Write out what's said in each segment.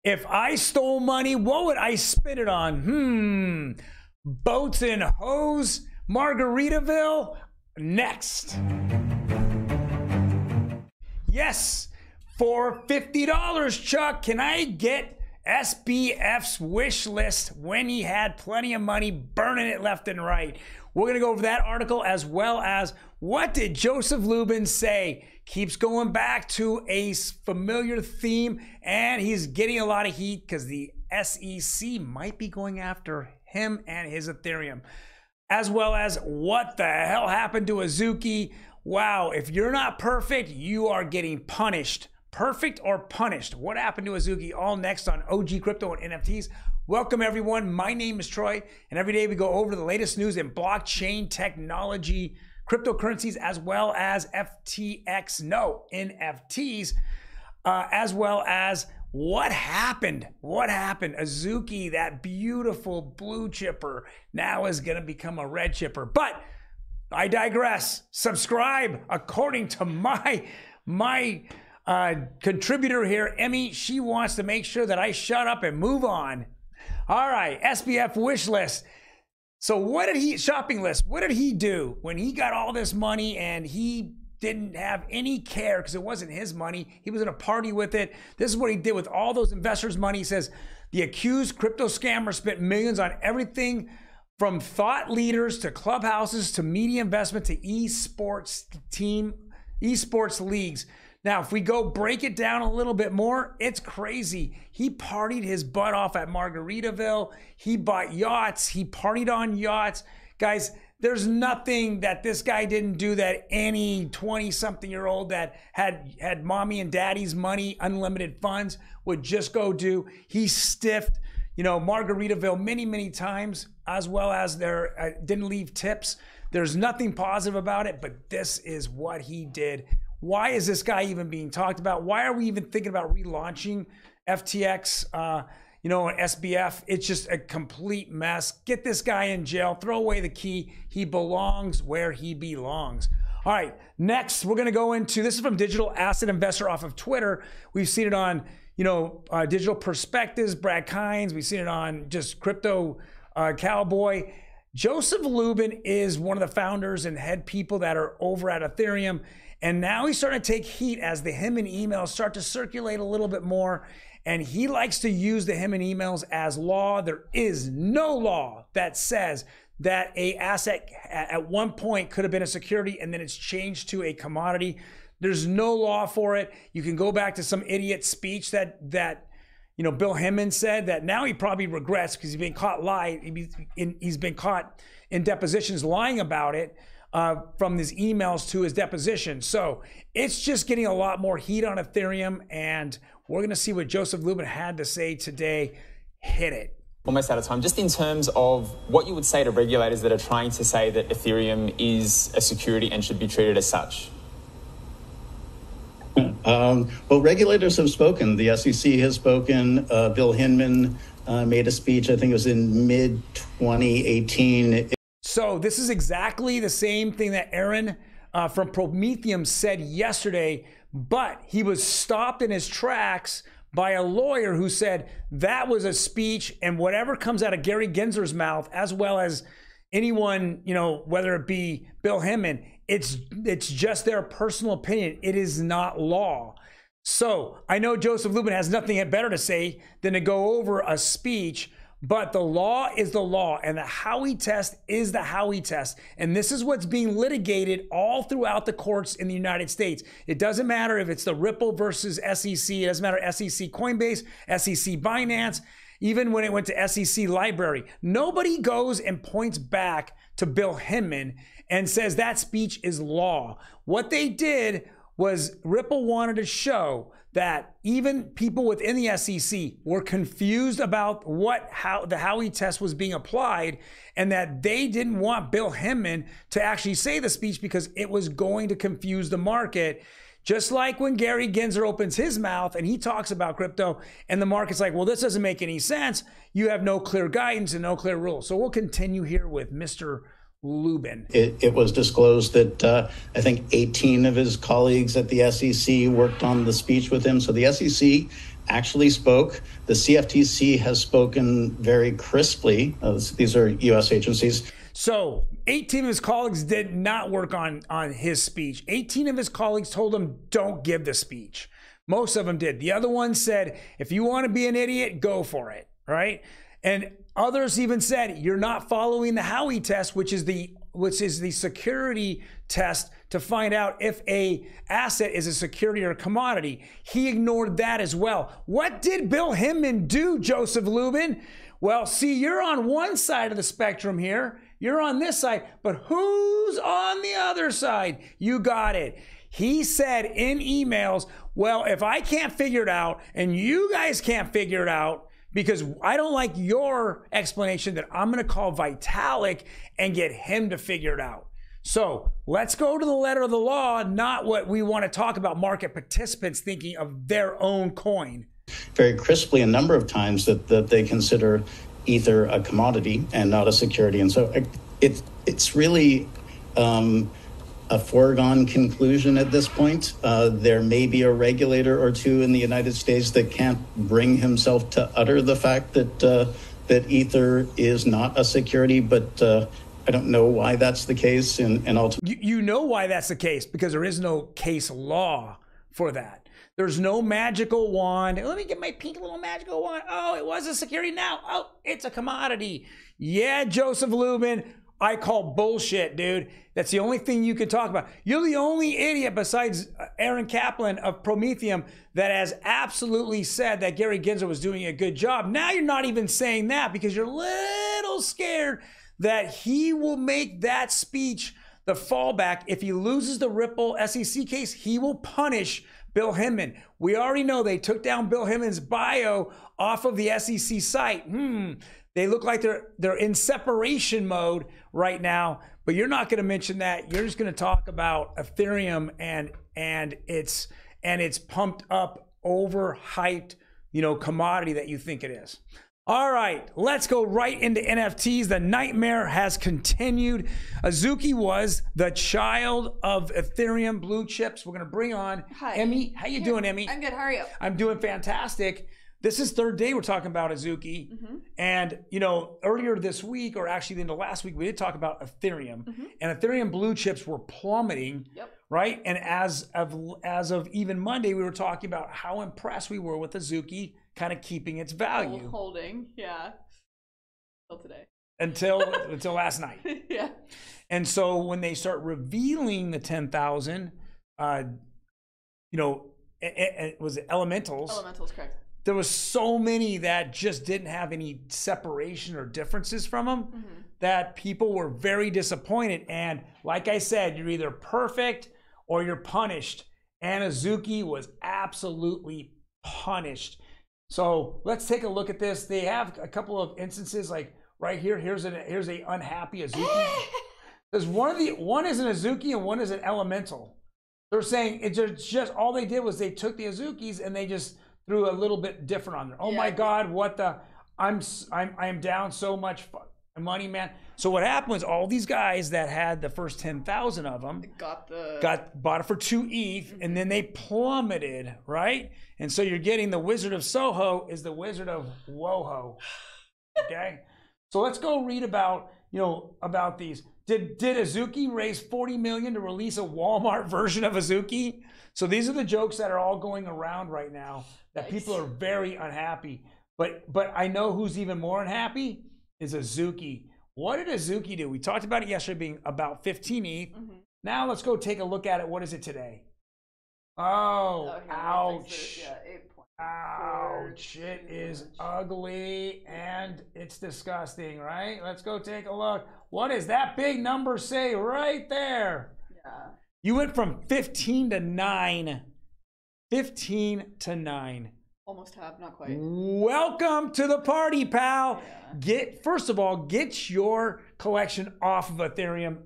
If I stole money, what would I spend it on? Boats and hoes? Margaritaville? Next. Yes, for $50, Chuck, can I get SBF's wish list when he had plenty of money burning it left and right? We're going to go over that article, as well as what did Joseph Lubin say? Keeps going back to a familiar theme, and he's getting a lot of heat because the SEC might be going after him and his Ethereum, as well as what the hell happened to Azuki. Wow, if you're not perfect, you are getting punished. Perfect or punished? What happened to Azuki? All next on OG Crypto and NFTs. Welcome everyone, my name is Troy, and every day we go over the latest news in blockchain technology, cryptocurrencies, as well as FTX, no, NFTs, as well as what happened? Azuki, that beautiful blue chipper, now is gonna become a red chipper. But I digress. Subscribe. According to my contributor here, Emi, she wants to make sure that I shut up and move on. All right, SBF wish list. So what did he, shopping list, what did he do when he got all this money and he didn't have any care because it wasn't his money? He was in a party with it. This is what he did with all those investors' money. He says, the accused crypto scammer spent millions on everything from thought leaders to clubhouses to media investment to esports leagues. Now, if we go break it down a little bit more, it's crazy. He partied his butt off at Margaritaville. He bought yachts. He partied on yachts. Guys, there's nothing that this guy didn't do that any 20-something-year-old that had mommy and daddy's money, unlimited funds, would just go do. He stiffed, Margaritaville many times, as well as didn't leave tips. There's nothing positive about it, but this is what he did. Why is this guy even being talked about? Why are we even thinking about relaunching FTX, and SBF? It's just a complete mess. Get this guy in jail. Throw away the key. He belongs where he belongs. All right, next we're going to go into, this is from Digital Asset Investor off of Twitter. We've seen it on, Digital Perspectives, Brad Kynes. We've seen it on just Crypto Cowboy. Joseph Lubin is one of the founders and head people that are over at Ethereum. And now he's starting to take heat as the him and emails start to circulate a little bit more. And he likes to use the him and emails as law. There is no law that says that a asset at one point could have been a security and then it's changed to a commodity. There's no law for it. You can go back to some idiot speech that Bill Hinman said that now he probably regrets because he's been caught lying. He's been caught in depositions lying about it. From his emails to his deposition. So it's just getting a lot more heat on Ethereum, and we're gonna see what Joseph Lubin had to say today. Hit it. Almost out of time. Just in terms of what you would say to regulators that are trying to say that Ethereum is a security and should be treated as such. Well, regulators have spoken. The SEC has spoken. Bill Hinman made a speech, I think it was in mid-2018. So this is exactly the same thing that Aaron from Prometheum said yesterday, but he was stopped in his tracks by a lawyer who said that was a speech, and whatever comes out of Gary Gensler's mouth, as well as anyone, whether it be Bill Hinman, it's just their personal opinion. It is not law. So I know Joseph Lubin has nothing better to say than to go over a speech. But the law is the law, and the Howey test is the Howey test. And this is what's being litigated all throughout the courts in the United States. It doesn't matter if it's the Ripple versus SEC. It doesn't matter SEC Coinbase, SEC Binance, even when it went to SEC Library. Nobody goes and points back to Bill Hinman and says that speech is law. What they did was Ripple wanted to show that even people within the SEC were confused about how the Howey test was being applied, and that they didn't want Bill Hinman to actually say the speech because it was going to confuse the market. Just like when Gary Gensler opens his mouth and he talks about crypto and the market's like, well, this doesn't make any sense. You have no clear guidance and no clear rules. So we'll continue here with Mr. Lubin. It was disclosed that I think 18 of his colleagues at the SEC worked on the speech with him. So the SEC actually spoke. The CFTC has spoken very crisply. These are U.S. agencies. So 18 of his colleagues did not work on his speech. 18 of his colleagues told him, don't give the speech. Most of them did. The other one said, if you want to be an idiot, go for it, right? And others even said, you're not following the Howey test, which is the security test to find out if a asset is a security or a commodity. He ignored that as well. What did Bill Hinman do, Joseph Lubin? Well, see, you're on one side of the spectrum here. You're on this side, but who's on the other side? You got it. He said in emails, well, if I can't figure it out and you guys can't figure it out, because I don't like your explanation, that I'm going to call Vitalik and get him to figure it out. So let's go to the letter of the law, not what we want to talk about market participants thinking of their own coin. Very crisply a number of times that they consider Ether a commodity and not a security. And so it's really a foregone conclusion at this point. There may be a regulator or two in the United States that can't bring himself to utter the fact that Ether is not a security, but I don't know why that's the case. And ultimately, you know why that's the case, because there is no case law for that. There's no magical wand. Let me get my pink little magical wand. Oh, it was a security now. Oh, it's a commodity. Yeah, Joseph Lubin, I call bullshit, dude. That's the only thing you can talk about. You're the only idiot besides Aaron Kaplan of Prometheum that has absolutely said that Gary Gensler was doing a good job. Now you're not even saying that because you're a little scared that he will make that speech the fallback. If he loses the Ripple SEC case, he will punish Bill Hinman. We already know they took down Bill Hinman's bio off of the SEC site. They look like they're in separation mode right now, but you're not going to mention that. You're just going to talk about Ethereum and its pumped up, overhyped, commodity that you think it is. All right, let's go right into NFTs. The nightmare has continued. Azuki was the child of Ethereum blue chips. We're going to bring on Emi. How you doing, Emi? I'm good. How are you? I'm doing fantastic. This is third day we're talking about Azuki. And, earlier this week, or actually in the last week, we did talk about Ethereum. And Ethereum blue chips were plummeting, right? And as of even Monday, we were talking about how impressed we were with Azuki kind of keeping its value. Holding, yeah. Until today. Until last night. Yeah. And so when they start revealing the 10,000, was it elementals? Elementals, correct. There was so many that just didn't have any separation or differences from them that people were very disappointed. And like I said, you're either perfect or you're punished. And Azuki was absolutely punished. So let's take a look at this. They have a couple of instances, like right here. Here's a unhappy Azuki. There's one is an Azuki and one is an elemental. They're saying it's just all they did was they took the Azukis and they just threw a little bit different on there. Oh my God, what the? I'm down so much money, man. So what happened was all these guys that had the first 10,000 of them bought it for 2 ETH, and then they plummeted, right? And so you're getting the Wizard of Soho is the Wizard of Woho. Okay, so let's go read about these. Did Azuki raise 40 million to release a Walmart version of Azuki? So these are the jokes that are all going around right now that people are very unhappy. But I know who's even more unhappy is Azuki. What did Azuki do? We talked about it yesterday being about 15 ETH. Now let's go take a look at it. What is it today? Oh, ouch. Yeah, 8.4. Ouch. It is ugly and it's disgusting, right? Let's go take a look. What does that big number say right there? Yeah. You went from 15 to 9. 15 to 9. Almost half, not quite. Welcome to the party, pal. Yeah. First of all, get your collection off of Ethereum.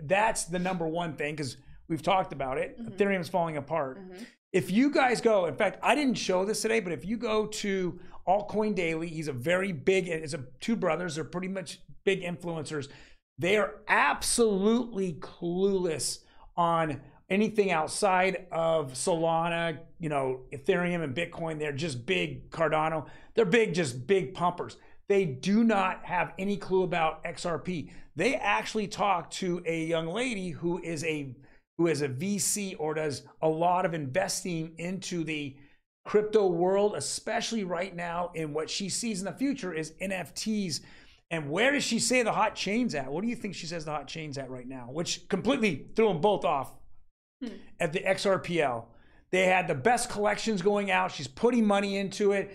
That's the number one thing, because we've talked about it. Ethereum's falling apart. If you guys go, in fact, I didn't show this today, but if you go to Altcoin Daily, he's a very big, it's two brothers, they're pretty much big influencers. They are absolutely clueless on anything outside of Solana, Ethereum and Bitcoin, they're just big. Cardano, they're big, just big pumpers. They do not have any clue about XRP. They actually talked to a young lady who is a VC or does a lot of investing into the crypto world, especially right now. And what she sees in the future is NFTs. And where does she say the hot chain's at? What do you think she says the hot chain's at right now? Which completely threw them both off at the XRPL. They had the best collections going out. She's putting money into it.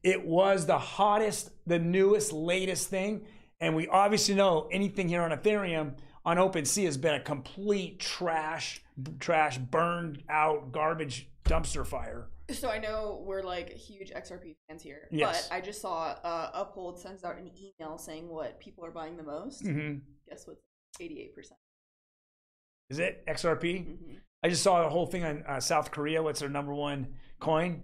It was the hottest, the newest, latest thing. And we obviously know anything here on Ethereum on OpenSea has been a complete trash, burned out, garbage dumpster fire. So I know we're like huge XRP fans here, yes. But I just saw Uphold sends out an email saying what people are buying the most. Guess what's 88%? Is it XRP? I just saw the whole thing on South Korea. What's their #1 coin?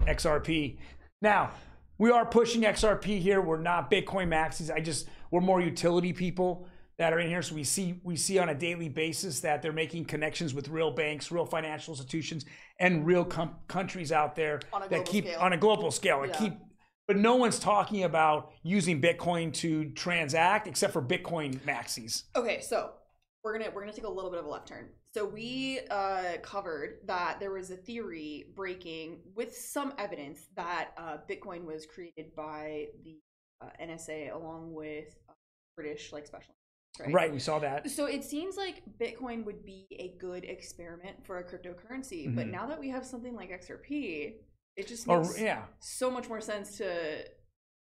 XRP. Now, we are pushing XRP here. We're not Bitcoin maxis. We're more utility people that are in here. So we see on a daily basis that they're making connections with real banks, real financial institutions, and real countries out there that keep scale. On a global scale. Yeah. But no one's talking about using Bitcoin to transact except for Bitcoin maxis. Okay, so we're gonna take a little bit of a left turn. So we covered that there was a theory breaking with some evidence that Bitcoin was created by the NSA along with British special. Right, we saw that. So it seems like Bitcoin would be a good experiment for a cryptocurrency, but now that we have something like XRP, it just makes so much more sense to,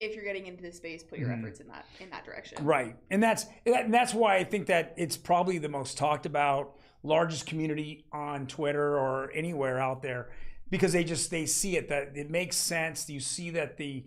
if you're getting into this space, put your efforts in that direction. Right, and that's why I think that it's probably the most talked about, largest community on Twitter or anywhere out there, because they see it, that it makes sense. You see that the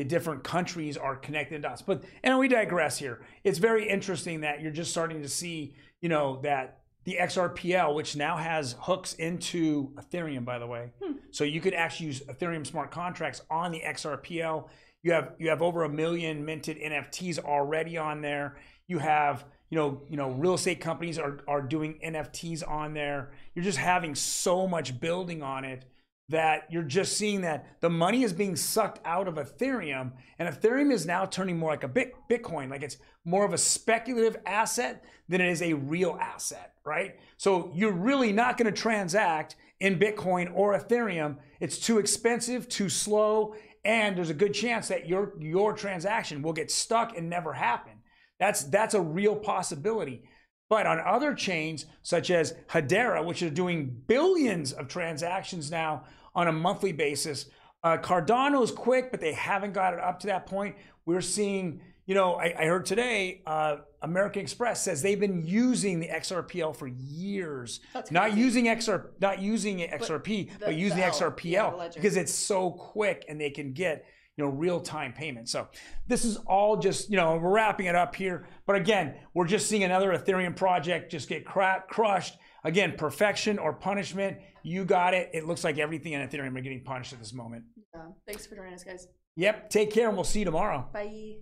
different countries are connected dots. And we digress here. It's very interesting that you're just starting to see, that the XRPL, which now has hooks into Ethereum, by the way. So you could actually use Ethereum smart contracts on the XRPL. You have over 1 million minted NFTs already on there. You have, real estate companies are doing NFTs on there. You're just having so much building on it that you're just seeing that the money is being sucked out of Ethereum, and Ethereum is now turning more like a Bitcoin. Like, it's more of a speculative asset than it is a real asset, right? So you're really not going to transact in Bitcoin or Ethereum. It's too expensive, too slow, and there's a good chance that your transaction will get stuck and never happen. That's a real possibility. But on other chains, such as Hedera, which are doing billions of transactions now on a monthly basis, Cardano's quick, but they haven't got it up to that point. We're seeing, I heard today, American Express says they've been using the XRPL for years. Not using XRP, but using the XRPL because it's so quick and they can get real-time payments. So this is all just, we're wrapping it up here. But again, we're just seeing another Ethereum project just get crushed. Again, perfection or punishment, you got it. It looks like everything in Ethereum are getting punished at this moment. Thanks for joining us, guys. Yep, take care and we'll see you tomorrow. Bye.